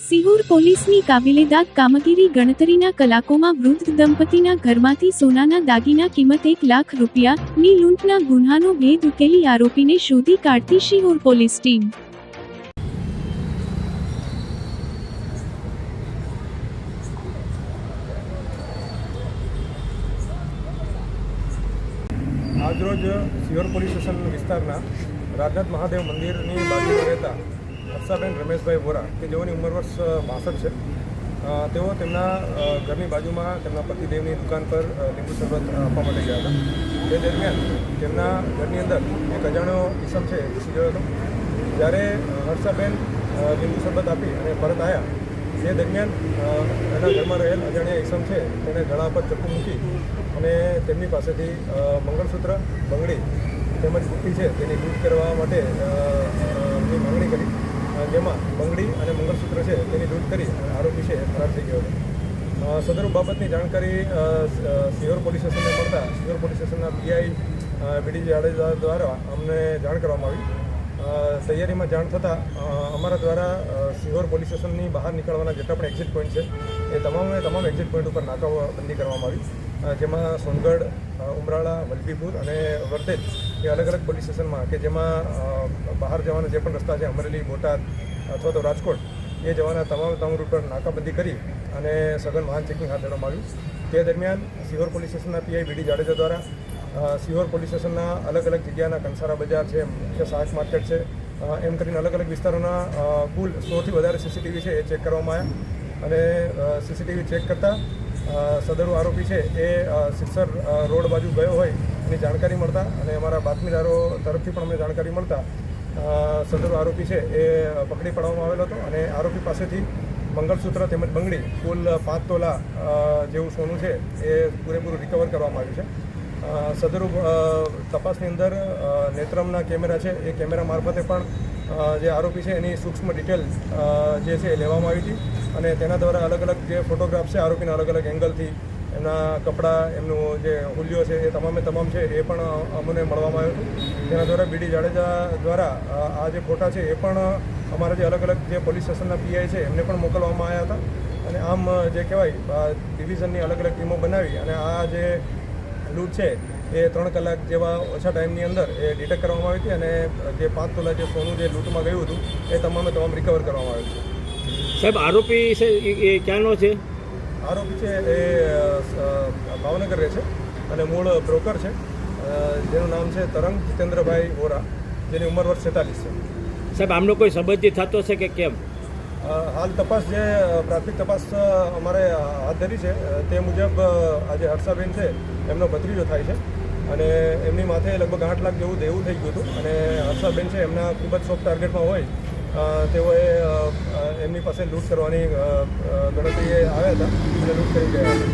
સિહોર પોલીસની કાબિલેદાદ કામગીરી ગણતરીના કલાકોમાં વૃદ્ધ દંપતીના ઘરમાંથી સોનાના દાગીના કિંમત 1 લાખ રૂપિયાની લૂંટના ગુન્હાનો ભેદ ઉકેલી આરોપીને શોધી કાઢતી સિહોર પોલીસ ટીમ। આજરોજ સિહોર પોલીસ સ્ટેશન વિસ્તારના રાજનાથ મહાદેવ મંદિરની બાજુમાં રહેતા હર્ષાબેન રમેશભાઈ વોરા કે જેઓની ઉંમર વર્ષ 62 છે, તેઓ તેમના ઘરની બાજુમાં તેમના પતિદેવની દુકાન પર લીંબુ શરબત આપવા માટે ગયા હતા। તે દરમિયાન તેમના ઘરની અંદર એક અજાણ્યો ઈસમ છે ઘૂસી ગયો હતો। જ્યારે હર્ષાબેન લીંબુ શરબત આપી અને પરત આવ્યા તે દરમિયાન એના ઘરમાં રહેલ અજાણ્યા ઈસમ છે તેને ગળા પર ચપ્પુ મૂકી અને તેમની પાસેથી મંગળસૂત્ર, બંગડી તેમજ બુટ્ટી છે તેની લૂંટ કરવા માટે ની માંગણી કરી, જેમાં બંગડી અને મંગળસૂત્ર છે તેની લૂંટ કરી આરોપી છે ફરાર થઈ ગયો હતો। સદર બાબતની જાણકારી સિહોર પોલીસ સ્ટેશનને મળતા સિહોર પોલીસ સ્ટેશનના પીઆઈ બીડી જાડેજા દ્વારા અમને જાણ કરવામાં આવી। તૈયારીમાં જાણ થતાં અમારા દ્વારા સિહોર પોલીસ સ્ટેશનની બહાર નીકળવાના જેટલા પણ એક્ઝિટ પોઈન્ટ છે એ તમામ એક્ઝિટ પોઈન્ટ ઉપર નાકાબંધી કરવામાં આવી, જેમાં સોનગઢ, ઉમરાળા, વલભીપુર અને વર્તેજ એ અલગ અલગ પોલીસ સ્ટેશનમાં કે જેમાં બહાર જવાના જે પણ રસ્તા છે અમરેલી, બોટાદ અથવા તો રાજકોટ એ જવાના તમામ રૂટ પર નાકાબંધી કરી અને સઘન વાહન ચેકિંગ હાથ ધરવામાં આવ્યું। તે દરમિયાન સિહોર પોલીસ સ્ટેશનના પીઆઈ બીડી જાડેજા દ્વારા સિહોર પોલીસ સ્ટેશનના અલગ અલગ જગ્યાના કંસારા બજાર છે, મુખ્ય શાક માર્કેટ છે, એમ કરીને અલગ અલગ વિસ્તારોના કુલ 100થી વધારે સીસીટીવી છે એ ચેક કરવામાં આવ્યા અને સીસીટીવી ચેક કરતાં સદરુ આરોપી છે એ સિરસર રોડ બાજુ ગયો હોય એની જાણકારી મળતા અને અમારા બાતમીદારો તરફથી પણ અમને જાણકારી મળતા સદરુ આરોપી છે એ પકડી પાડવામાં આવેલો હતો અને આરોપી પાસેથી મંગળસૂત્ર તેમજ બંગડી કુલ 5 તોલા જેવું સોનું છે એ પૂરેપૂરું રિકવર કરવામાં આવ્યું છે। સદરુ તપાસની અંદર નેત્રમના કેમેરા છે એ કેમેરા મારફતે પણ જે આરોપી છે એની સૂક્ષ્મ ડિટેલ જે છે એ લેવામાં આવી હતી અને તેના દ્વારા અલગ અલગ જે ફોટોગ્રાફ છે આરોપીના અલગ અલગ એંગલથી એમના કપડાં, એમનું જે હુલિયો છે એ તમામ છે એ પણ અમને મળવામાં આવ્યું હતું। તેના દ્વારા બીડી જાડેજા દ્વારા આ જે ફોટા છે એ પણ અમારા જે અલગ અલગ જે પોલીસ સ્ટેશનના પીઆઈ છે એમને પણ મોકલવામાં આવ્યા હતા અને આમ જે કહેવાય ડિવિઝનની અલગ અલગ ટીમો બનાવી અને આ જે લૂંટ છે એ 3 કલાક જેવા ઓછા ટાઈમની અંદર એ ડિટેક્ટ કરવામાં આવી હતી અને જે 5 તોલા જે સોનું જે લૂંટમાં ગયું હતું એ તમામ રિકવર કરવામાં આવ્યું છે। સાહેબ, આરોપી છે એ ક્યાંનો છે? આરોપી છે એ ભાવનગર રહે છે અને મૂળ બ્રોકર છે, જેનું નામ છે તરંગ જીતેન્દ્રભાઈ વોરા, જેની ઉંમર વર્ષ 46 છે। સાહેબ, આમનો કોઈ સંબંધિત થતો છે કે કેમ? હાલ તપાસ જે પ્રાથમિક તપાસ અમારે હાથ ધરી છે તે મુજબ આજે હર્ષાબેન છે એમનો ભત્રીજો થાય છે અને એમની માથે લગભગ 8 લાખ જેવું દેવું થઈ ગયું હતું અને હર્ષાબેન છે એમના ખૂબ જ સોફ્ટ ટાર્ગેટમાં હોય તેઓએ એમની પાસે લૂંટ કરવાની ગણતરીએ આવ્યા હતા અને લૂંટ કરી ગયા હતા।